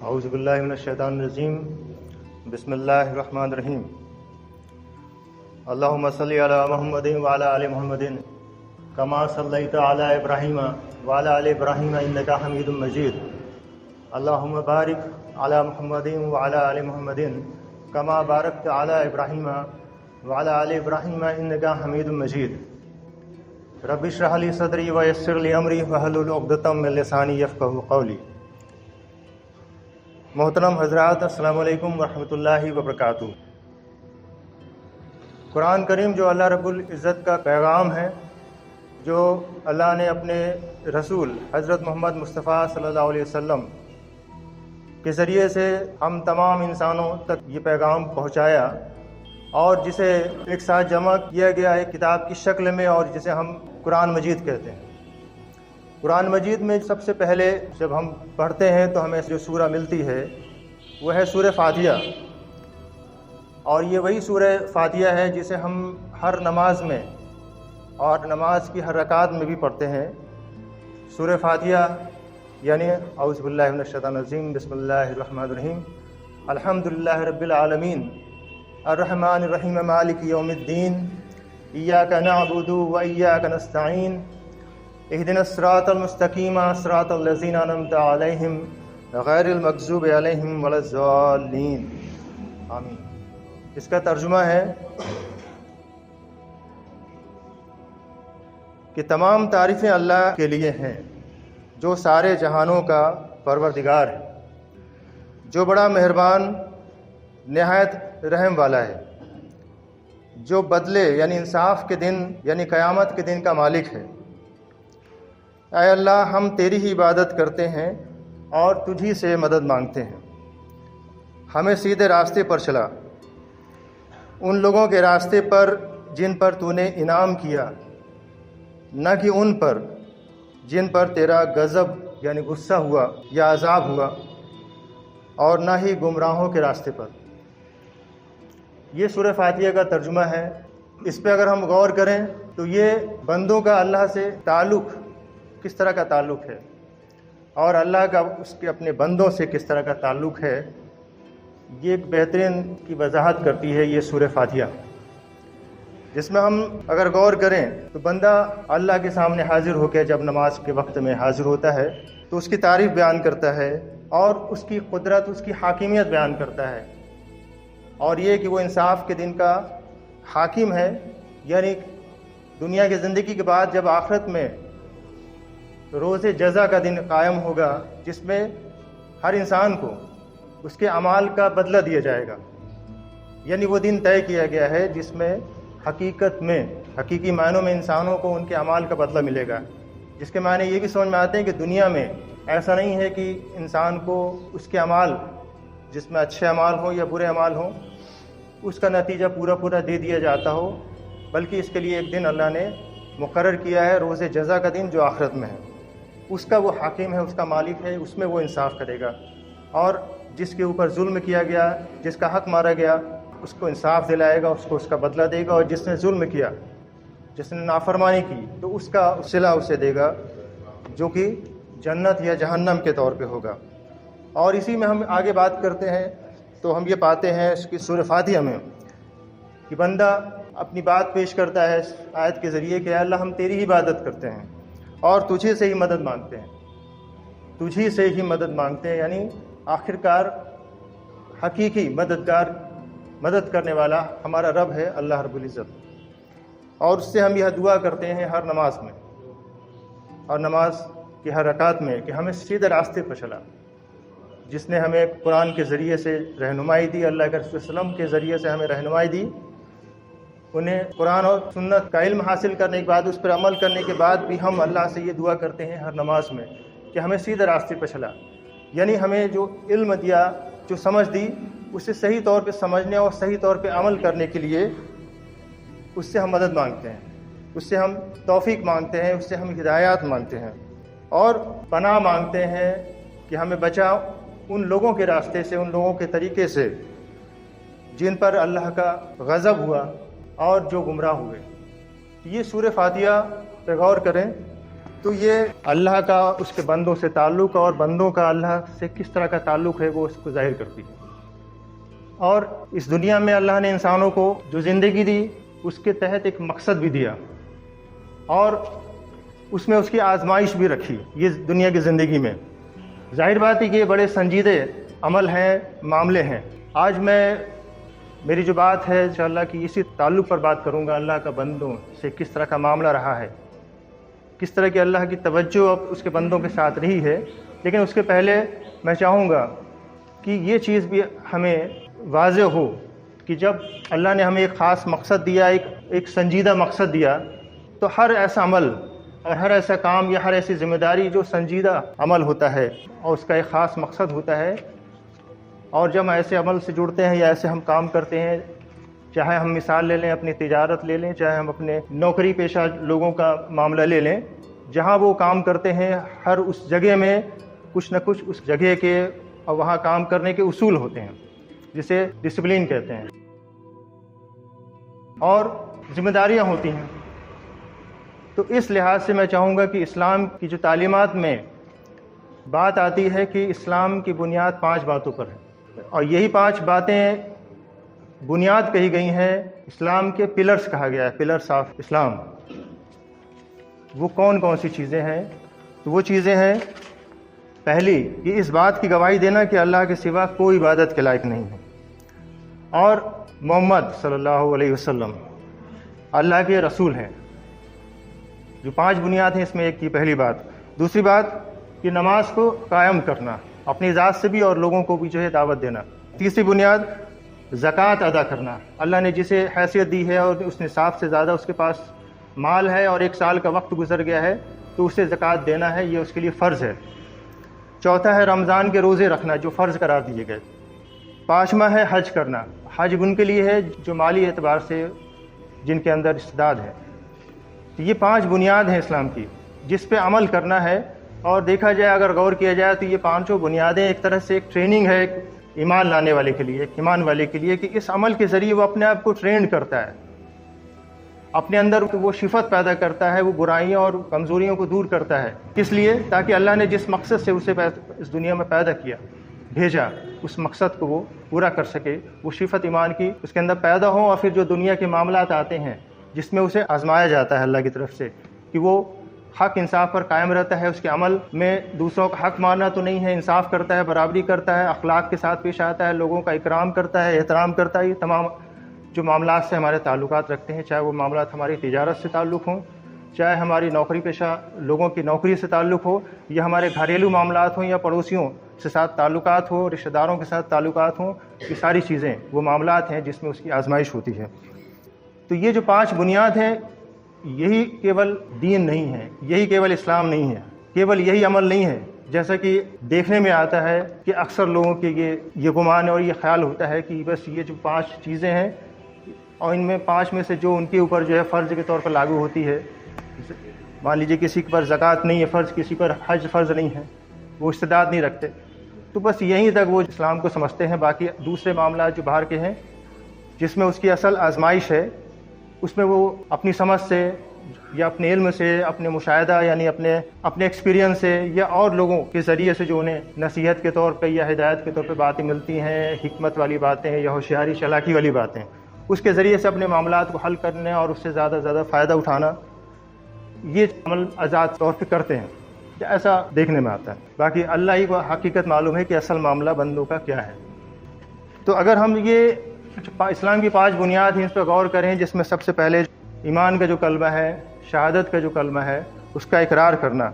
اعوذ باللہ من الشیطان الرجیم بسم اللہ الرحمن الرحیم اللہم صلی علی محمد وعلی آل محمد کما صلیت علی ابراہیم وعلی آل ابراہیم انک حمید مجید اللہم بارک علی محمد وعلی آل محمد کما بارکت علی ابراہیم وعلی آل ابراہیم انک حمید مجید رب اشرح لی صدری ویسر لی امری واحلل عقدۃ من لسانی یفقہوا قولی۔ محترم حضرات، السلام علیکم ورحمۃ اللہ وبرکاتہ۔ قرآن کریم جو اللہ رب العزت کا پیغام ہے، جو اللہ نے اپنے رسول حضرت محمد مصطفیٰ صلی اللہ علیہ وسلم کے ذریعے سے ہم تمام انسانوں تک یہ پیغام پہنچایا، اور جسے ایک ساتھ جمع کیا گیا ہے کتاب کی شکل میں، اور جسے ہم قرآن مجید کہتے ہیں۔ قرآن مجید میں سب سے پہلے جب ہم پڑھتے ہیں تو ہمیں جو سورہ ملتی ہے وہ ہے سورہ فاتحہ، اور یہ وہی سورہ فاتحہ ہے جسے ہم ہر نماز میں اور نماز کی ہر رکعت میں بھی پڑھتے ہیں۔ سورہ فاتحہ یعنی اعوذ باللہ من الشیطان الرجیم بسم اللہ الرحمن الرحیم الحمدللہ رب العالمین الرحمن الرحیم مالک یوم الدین ایاک نعبد و ایاک نستعین اہدنا الصراط المستقیم صراط الذین انعمت علیہم غیر المغضوب علیہم ولا الضالین آمین۔ اس کا ترجمہ ہے کہ تمام تعریفیں اللہ کے لیے ہیں جو سارے جہانوں کا پروردگار ہے، جو بڑا مہربان نہایت رحم والا ہے، جو بدلے یعنی انصاف کے دن یعنی قیامت کے دن کا مالک ہے۔ اے اللہ، ہم تیری ہی عبادت کرتے ہیں اور تجھی سے مدد مانگتے ہیں۔ ہمیں سیدھے راستے پر چلا، ان لوگوں کے راستے پر جن پر تو نے انعام کیا، نہ کہ ان پر جن پر تیرا غضب یعنی غصہ ہوا یا عذاب ہوا، اور نہ ہی گمراہوں کے راستے پر۔ یہ سورہ فاتحہ کا ترجمہ ہے۔ اس پہ اگر ہم غور کریں تو یہ بندوں کا اللہ سے تعلق کس طرح کا تعلق ہے، اور اللہ کا اس کے اپنے بندوں سے کس طرح کا تعلق ہے، یہ ایک بہترین کی وضاحت کرتی ہے یہ سورہ فاتحہ، جس میں ہم اگر غور کریں تو بندہ اللہ کے سامنے حاضر ہو کے جب نماز کے وقت میں حاضر ہوتا ہے تو اس کی تعریف بیان کرتا ہے، اور اس کی قدرت، اس کی حاکمیت بیان کرتا ہے، اور یہ کہ وہ انصاف کے دن کا حاکم ہے، یعنی دنیا کی زندگی کے بعد جب آخرت میں روز جزا کا دن قائم ہوگا، جس میں ہر انسان کو اس کے اعمال کا بدلہ دیا جائے گا، یعنی وہ دن طے کیا گیا ہے جس میں حقیقت میں حقیقی معنوں میں انسانوں کو ان کے اعمال کا بدلہ ملے گا، جس کے معنی یہ بھی سمجھ میں آتے ہیں کہ دنیا میں ایسا نہیں ہے کہ انسان کو اس کے اعمال، جس میں اچھے اعمال ہوں یا برے اعمال ہوں، اس کا نتیجہ پورا دے دیا جاتا ہو، بلکہ اس کے لیے ایک دن اللہ نے مقرر کیا ہے، روز جزا کا دن جو آخرت میں ہے۔ اس کا وہ حاکم ہے، اس کا مالک ہے، اس میں وہ انصاف کرے گا، اور جس کے اوپر ظلم کیا گیا، جس کا حق مارا گیا، اس کو انصاف دلائے گا، اس کو اس کا بدلہ دے گا، اور جس نے ظلم کیا، جس نے نافرمانی کی، تو اس کا صلہ اسے دے گا، جو کہ جنت یا جہنم کے طور پہ ہوگا۔ اور اسی میں ہم آگے بات کرتے ہیں تو ہم یہ پاتے ہیں اس کی سورہ فاتحہ میں کہ بندہ اپنی بات پیش کرتا ہے اس آیت کے ذریعے کہ اے اللہ، ہم تیری ہی عبادت کرتے ہیں اور تجھے سے ہی مدد مانگتے ہیں، تجھی سے ہی مدد مانگتے ہیں، یعنی آخرکار حقیقی مددگار، مدد کرنے والا ہمارا رب ہے اللہ رب العزت، اور اس سے ہم یہ دعا کرتے ہیں ہر نماز میں اور نماز کی ہر رکعت میں کہ ہمیں سیدھے راستے پر چلا، جس نے ہمیں قرآن کے ذریعے سے رہنمائی دی، اللہ کے رسول صلی اللہ علیہ وسلم کے ذریعے سے ہمیں رہنمائی دی۔ انہیں قرآن اور سنت کا علم حاصل کرنے کے بعد، اس پر عمل کرنے کے بعد بھی ہم اللہ سے یہ دعا کرتے ہیں ہر نماز میں کہ ہمیں سیدھے راستے پہ چلا، یعنی ہمیں جو علم دیا، جو سمجھ دی، اسے صحیح طور پہ سمجھنے اور صحیح طور پہ عمل کرنے کے لیے اس سے ہم مدد مانگتے ہیں، اس سے ہم توفیق مانگتے ہیں، اس سے ہم ہدایات مانگتے ہیں، اور پناہ مانگتے ہیں کہ ہمیں بچا ان لوگوں کے راستے سے، ان لوگوں کے طریقے سے جن پر اللہ کا غضب ہوا اور جو گمراہ ہوئے۔ یہ سورہ فاتحہ پہ غور کریں تو یہ اللہ کا اس کے بندوں سے تعلق اور بندوں کا اللہ سے کس طرح کا تعلق ہے وہ اس کو ظاہر کرتی ہے۔ اور اس دنیا میں اللہ نے انسانوں کو جو زندگی دی اس کے تحت ایک مقصد بھی دیا اور اس میں اس کی آزمائش بھی رکھی یہ دنیا کی زندگی میں۔ ظاہر بات ہے کہ یہ بڑے سنجیدہ عمل ہیں، معاملے ہیں۔ آج میری جو بات ہے انشاءاللہ کہ اسی تعلق پر بات کروں گا، اللہ کا بندوں سے کس طرح کا معاملہ رہا ہے، کس طرح کی اللہ کی توجہ اب اس کے بندوں کے ساتھ رہی ہے۔ لیکن اس کے پہلے میں چاہوں گا کہ یہ چیز بھی ہمیں واضح ہو کہ جب اللہ نے ہمیں ایک خاص مقصد دیا، ایک سنجیدہ مقصد دیا، تو ہر ایسا عمل اور ہر ایسا کام یا ہر ایسی ذمہ داری جو سنجیدہ عمل ہوتا ہے اور اس کا ایک خاص مقصد ہوتا ہے، اور جب ہم ایسے عمل سے جڑتے ہیں یا ایسے ہم کام کرتے ہیں، چاہے ہم مثال لے لیں اپنی تجارت لے لیں، چاہے ہم اپنے نوکری پیشہ لوگوں کا معاملہ لے لیں، جہاں وہ کام کرتے ہیں ہر اس جگہ میں کچھ نہ کچھ اس جگہ کے اور وہاں کام کرنے کے اصول ہوتے ہیں جسے ڈسپلن کہتے ہیں، اور ذمہ داریاں ہوتی ہیں۔ تو اس لحاظ سے میں چاہوں گا کہ اسلام کی جو تعلیمات میں بات آتی ہے کہ اسلام کی بنیاد 5 باتوں پر ہے، اور یہی 5 باتیں بنیاد کہی گئی ہیں، اسلام کے پلرز کہا گیا ہے، پلرز آف اسلام۔ وہ کون کون سی چیزیں ہیں؟ تو وہ چیزیں ہیں، پہلی کہ اس بات کی گواہی دینا کہ اللہ کے سوا کوئی عبادت کے لائق نہیں ہے، اور محمد صلی اللہ علیہ وسلم اللہ کے رسول ہیں۔ جو 5 بنیاد ہیں اس میں ایک کی پہلی بات۔ دوسری بات کہ نماز کو قائم کرنا، اپنی ذات سے بھی اور لوگوں کو بھی جو ہے دعوت دینا۔ تیسری بنیاد زکوٰۃ ادا کرنا، اللہ نے جسے حیثیت دی ہے اور اس نصاب سے زیادہ اس کے پاس مال ہے اور 1 سال کا وقت گزر گیا ہے تو اسے زکوٰۃ دینا ہے، یہ اس کے لیے فرض ہے۔ چوتھا ہے رمضان کے روزے رکھنا جو فرض قرار دیے گئے۔ 5واں ہے حج کرنا، حج ان کے لیے ہے جو مالی اعتبار سے جن کے اندر استعداد ہے۔ تو یہ 5 بنیاد ہیں اسلام کی جس پہ عمل کرنا ہے، اور دیکھا جائے اگر غور کیا جائے تو یہ 5 بنیادیں ایک طرح سے ایک ٹریننگ ہے ایک ایمان لانے والے کے لیے، ایک ایمان والے کے لیے، کہ اس عمل کے ذریعے وہ اپنے آپ کو ٹرینڈ کرتا ہے، اپنے اندر وہ صفت پیدا کرتا ہے، وہ برائیوں اور کمزوریوں کو دور کرتا ہے۔ اس لیے تاکہ اللہ نے جس مقصد سے اسے اس دنیا میں پیدا کیا، بھیجا، اس مقصد کو وہ پورا کر سکے، وہ صفت ایمان کی اس کے اندر پیدا ہو، اور پھر جو دنیا کے معاملات آتے ہیں جس میں اسے آزمایا جاتا ہے اللہ کی طرف سے کہ وہ حق انصاف پر قائم رہتا ہے، اس کے عمل میں دوسروں کا حق ماننا تو نہیں ہے، انصاف کرتا ہے، برابری کرتا ہے، اخلاق کے ساتھ پیش آتا ہے، لوگوں کا اکرام کرتا ہے، احترام کرتا ہے۔ یہ تمام جو معاملات سے ہمارے تعلقات رکھتے ہیں، چاہے وہ معاملات ہماری تجارت سے تعلق ہوں، چاہے ہماری نوکری پیشہ لوگوں کی نوکری سے تعلق ہو، یا ہمارے گھریلو معاملات ہوں، یا پڑوسیوں سے ساتھ تعلقات ہوں، رشتہ داروں کے ساتھ تعلقات ہوں، یہ ساری چیزیں وہ معاملات ہیں جس میں اس کی آزمائش ہوتی ہے۔ تو یہ جو 5 بنیاد ہیں، یہی کیول دین نہیں ہے، یہی کیول اسلام نہیں ہے، کیول یہی عمل نہیں ہے، جیسا کہ دیکھنے میں آتا ہے کہ اکثر لوگوں کے یہ گمان اور یہ خیال ہوتا ہے کہ بس یہ جو 5 چیزیں ہیں، اور ان میں 5 میں سے جو ان کے اوپر جو ہے فرض کے طور پر لاگو ہوتی ہے، مان لیجیے کسی پر زکوٰۃ نہیں ہے فرض، کسی پر حج فرض نہیں ہے، وہ استعداد نہیں رکھتے، تو بس یہیں تک وہ اسلام کو سمجھتے ہیں۔ باقی دوسرے معاملات جو باہر کے ہیں جس میں اس کی اصل آزمائش ہے، اس میں وہ اپنی سمجھ سے یا اپنے علم سے، اپنے مشاہدہ یعنی اپنے ایکسپیرینس سے، یا اور لوگوں کے ذریعے سے جو انہیں نصیحت کے طور پہ یا ہدایت کے طور پہ باتیں ملتی ہیں، حکمت والی باتیں یا ہوشیاری چالاکی والی باتیں، اس کے ذریعے سے اپنے معاملات کو حل کرنے اور اس سے زیادہ زیادہ فائدہ اٹھانا، یہ عمل آزاد طور پہ کرتے ہیں، ایسا دیکھنے میں آتا ہے۔ باقی اللہ ہی کو حقیقت معلوم ہے کہ اصل معاملہ بندوں کا کیا ہے۔ تو اگر ہم یہ اسلام کی 5 بنیاد ہیں اس پہ غور کریں، جس میں سب سے پہلے ایمان کا جو کلمہ ہے، شہادت کا جو کلمہ ہے، اس کا اقرار کرنا،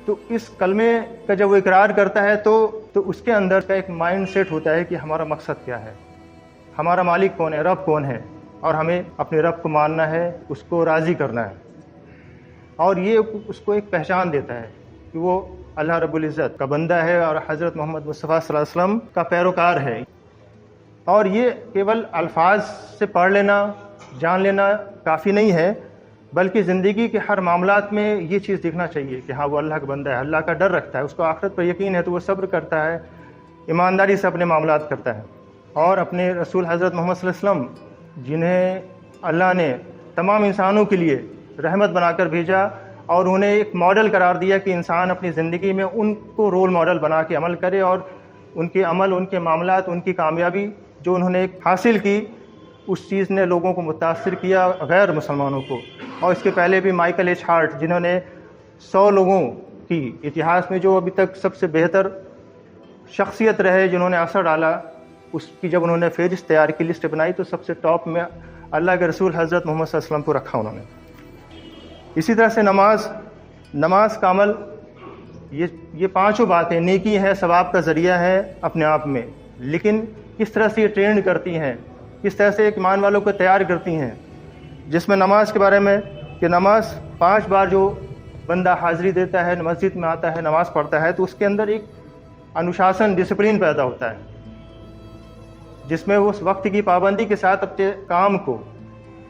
تو اس کلمے کا جب وہ اقرار کرتا ہے تو اس کے اندر کا ایک مائنڈ سیٹ ہوتا ہے کہ ہمارا مقصد کیا ہے، ہمارا مالک کون ہے، رب کون ہے، اور ہمیں اپنے رب کو ماننا ہے، اس کو راضی کرنا ہے، اور یہ اس کو ایک پہچان دیتا ہے کہ وہ اللہ رب العزت کا بندہ ہے اور حضرت محمد مصطفیٰ صلی اللہ علیہ وسلم کا پیروکار ہے۔ اور یہ کیول الفاظ سے پڑھ لینا، جان لینا کافی نہیں ہے، بلکہ زندگی کے ہر معاملات میں یہ چیز دیکھنا چاہیے کہ ہاں وہ اللہ کا بندہ ہے، اللہ کا ڈر رکھتا ہے، اس کو آخرت پر یقین ہے تو وہ صبر کرتا ہے، ایمانداری سے اپنے معاملات کرتا ہے، اور اپنے رسول حضرت محمد صلی اللہ علیہ وسلم جنہیں اللہ نے تمام انسانوں کے لیے رحمت بنا کر بھیجا، اور انہیں ایک ماڈل قرار دیا کہ انسان اپنی زندگی میں ان کو رول ماڈل بنا کے عمل کرے، اور ان کے عمل، ان کے معاملات، ان کی کامیابی جو انہوں نے حاصل کی، اس چیز نے لوگوں کو متاثر کیا، غیر مسلمانوں کو۔ اور اس کے پہلے بھی مائیکل ایچ ہارٹ، جنہوں نے 100 لوگوں کی اتہاس میں جو ابھی تک سب سے بہتر شخصیت رہے جنہوں نے اثر ڈالا، اس کی جب انہوں نے فہرست تیار کی، لسٹ بنائی، تو سب سے ٹاپ میں اللہ کے رسول حضرت محمد صلی اللہ علیہ وسلم کو رکھا انہوں نے۔ اسی طرح سے نماز کا عمل، یہ پانچوں باتیں نیکی ہے، ثواب کا ذریعہ ہے اپنے آپ میں، لیکن کس طرح سے یہ ٹرینڈ کرتی ہیں، کس طرح سے ایک ایمان والوں کو تیار کرتی ہیں، جس میں نماز کے بارے میں کہ نماز 5 بار جو بندہ حاضری دیتا ہے، مسجد میں آتا ہے، نماز پڑھتا ہے، تو اس کے اندر ایک انوشاسن، ڈسپلن پیدا ہوتا ہے، جس میں وہ اس وقت کی پابندی کے ساتھ اپنے کام کو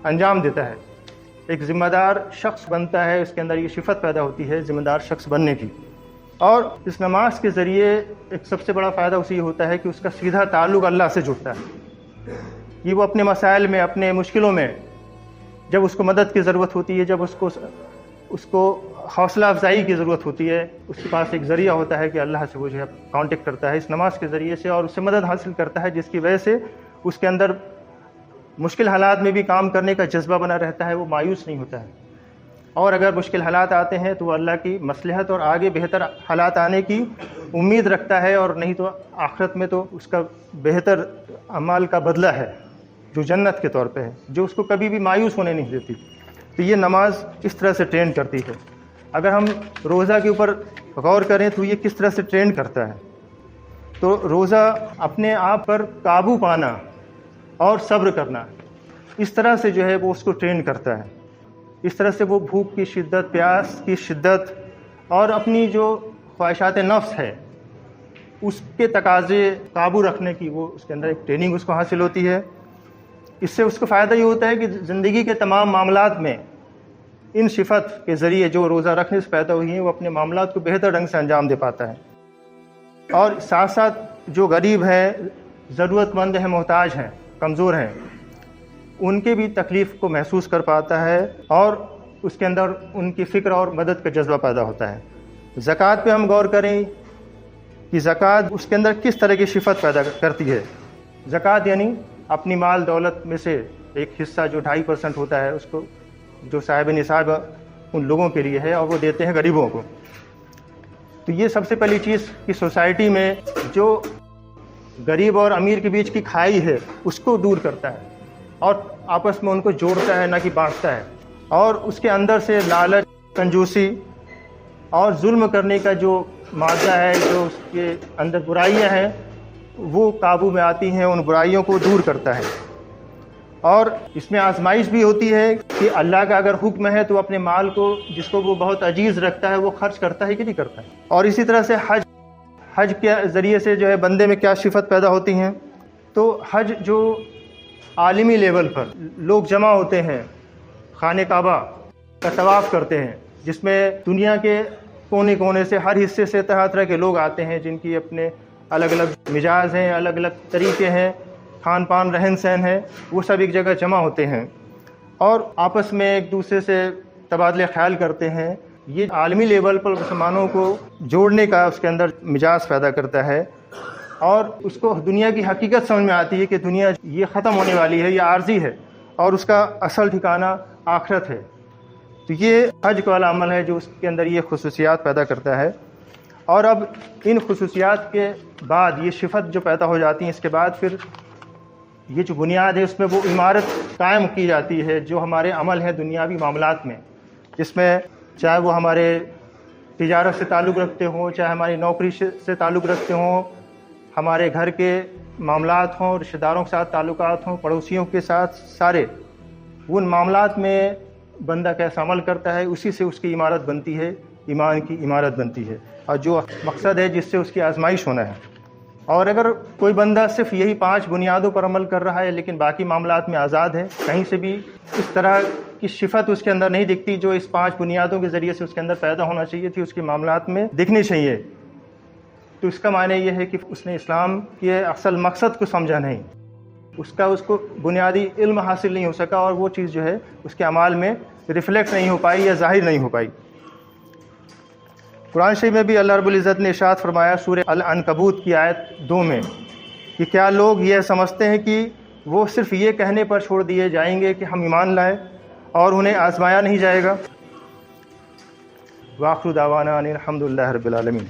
انجام دیتا ہے، ایک ذمہ دار شخص بنتا ہے، اس کے اندر یہ صفت پیدا ہوتی ہے ذمہ دار شخص بننے کی۔ اور اس نماز کے ذریعے ایک سب سے بڑا فائدہ اسے یہ ہوتا ہے کہ اس کا سیدھا تعلق اللہ سے جڑتا ہے، یہ وہ اپنے مسائل میں، اپنے مشکلوں میں، جب اس کو مدد کی ضرورت ہوتی ہے، جب اس کو حوصلہ افزائی کی ضرورت ہوتی ہے، اس کے پاس ایک ذریعہ ہوتا ہے کہ اللہ سے وہ جو ہے کانٹیکٹ کرتا ہے اس نماز کے ذریعے سے، اور اس سے مدد حاصل کرتا ہے، جس کی وجہ سے اس کے اندر مشکل حالات میں بھی کام کرنے کا جذبہ بنا رہتا ہے، وہ مایوس نہیں ہوتا ہے، اور اگر مشکل حالات آتے ہیں تو وہ اللہ کی مصلحت اور آگے بہتر حالات آنے کی امید رکھتا ہے، اور نہیں تو آخرت میں تو اس کا بہتر اعمال کا بدلہ ہے جو جنت کے طور پہ ہے، جو اس کو کبھی بھی مایوس ہونے نہیں دیتی۔ تو یہ نماز اس طرح سے ٹرین کرتی ہے۔ اگر ہم روزہ کے اوپر غور کریں تو یہ کس طرح سے ٹرین کرتا ہے، تو روزہ اپنے آپ پر قابو پانا اور صبر کرنا، اس طرح سے جو ہے وہ اس کو ٹرین کرتا ہے، اس طرح سے وہ بھوک کی شدت، پیاس کی شدت اور اپنی جو خواہشات نفس ہے اس کے تقاضے قابو رکھنے کی وہ اس کے اندر ایک ٹریننگ اس کو حاصل ہوتی ہے۔ اس سے اس کو فائدہ یہ ہوتا ہے کہ زندگی کے تمام معاملات میں ان صفت کے ذریعے جو روزہ رکھنے سے پیدا ہوئی ہیں وہ اپنے معاملات کو بہتر ڈھنگ سے انجام دے پاتا ہے، اور ساتھ ساتھ جو غریب ہیں، ضرورت مند ہیں، محتاج ہیں، کمزور ہیں، ان کے بھی تکلیف کو محسوس کر پاتا ہے، اور اس کے اندر ان کی فکر اور مدد کا جذبہ پیدا ہوتا ہے۔ زکوٰۃ پہ ہم غور کریں کہ زکوٰۃ اس کے اندر کس طرح کی صفت پیدا کرتی ہے۔ زکوٰۃ یعنی اپنی مال دولت میں سے ایک حصہ جو 2.5% ہوتا ہے، اس کو جو صاحب نصاب ان لوگوں کے لیے ہے، اور وہ دیتے ہیں غریبوں کو۔ تو یہ سب سے پہلی چیز کہ سوسائٹی میں جو غریب اور امیر کے بیچ کی کھائی ہے اس کو دور کرتا ہے، اور آپس میں ان کو جوڑتا ہے، نہ کہ بانٹتا ہے، اور اس کے اندر سے لالچ، کنجوسی اور ظلم کرنے کا جو مادہ ہے، جو اس کے اندر برائیاں ہیں وہ قابو میں آتی ہیں، ان برائیوں کو دور کرتا ہے۔ اور اس میں آزمائش بھی ہوتی ہے کہ اللہ کا اگر حکم ہے تو اپنے مال کو، جس کو وہ بہت عزیز رکھتا ہے، وہ خرچ کرتا ہے کہ نہیں کرتا ہے۔ اور اسی طرح سے حج کے ذریعے سے جو ہے بندے میں کیا صفت پیدا ہوتی ہیں، تو حج جو عالمی لیول پر لوگ جمع ہوتے ہیں، خانہ کعبہ کا طواف کرتے ہیں، جس میں دنیا کے کونے کونے سے، ہر حصے سے طرح طرح کے لوگ آتے ہیں، جن کی اپنے الگ الگ مزاج ہیں، الگ الگ طریقے ہیں، کھان پان، رہن سہن ہے، وہ سب ایک جگہ جمع ہوتے ہیں اور آپس میں ایک دوسرے سے تبادلہ خیال کرتے ہیں۔ یہ عالمی لیول پر مسلمانوں کو جوڑنے کا اس کے اندر مزاج پیدا کرتا ہے، اور اس کو دنیا کی حقیقت سمجھ میں آتی ہے کہ دنیا یہ ختم ہونے والی ہے، یہ عارضی ہے، اور اس کا اصل ٹھکانہ آخرت ہے۔ تو یہ حج والا عمل ہے جو اس کے اندر یہ خصوصیات پیدا کرتا ہے۔ اور اب ان خصوصیات کے بعد یہ صفت جو پیدا ہو جاتی ہیں، اس کے بعد پھر یہ جو بنیاد ہے اس میں وہ عمارت قائم کی جاتی ہے، جو ہمارے عمل ہیں دنیاوی معاملات میں، جس میں چاہے وہ ہمارے تجارت سے تعلق رکھتے ہوں، چاہے ہماری نوکری سے تعلق رکھتے ہوں، ہمارے گھر کے معاملات ہوں، رشتہ داروں کے ساتھ تعلقات ہوں، پڑوسیوں کے ساتھ، سارے ان معاملات میں بندہ کیسا عمل کرتا ہے، اسی سے اس کی عمارت بنتی ہے، ایمان کی عمارت بنتی ہے، اور جو مقصد ہے جس سے اس کی آزمائش ہونا ہے۔ اور اگر کوئی بندہ صرف یہی 5 بنیادوں پر عمل کر رہا ہے لیکن باقی معاملات میں آزاد ہے، کہیں سے بھی اس طرح کی صفت اس کے اندر نہیں دکھتی جو اس 5 بنیادوں کے ذریعے سے اس کے اندر پیدا ہونا چاہیے تھی، اس کے معاملات میں دکھنی چاہیے، تو اس کا معنی یہ ہے کہ اس نے اسلام کے اصل مقصد کو سمجھا نہیں، اس کو بنیادی علم حاصل نہیں ہو سکا، اور وہ چیز جو ہے اس کے اعمال میں ریفلیکٹ نہیں ہو پائی یا ظاہر نہیں ہو پائی۔ قرآن شریف میں بھی اللہ رب العزت نے ارشاد فرمایا سورہ العنکبوت کی آیت 2 میں کہ کیا لوگ یہ سمجھتے ہیں کہ وہ صرف یہ کہنے پر چھوڑ دیے جائیں گے کہ ہم ایمان لائے اور انہیں آزمایا نہیں جائے گا؟ وآخر دعوانا ان الحمد للہ رب العالمین۔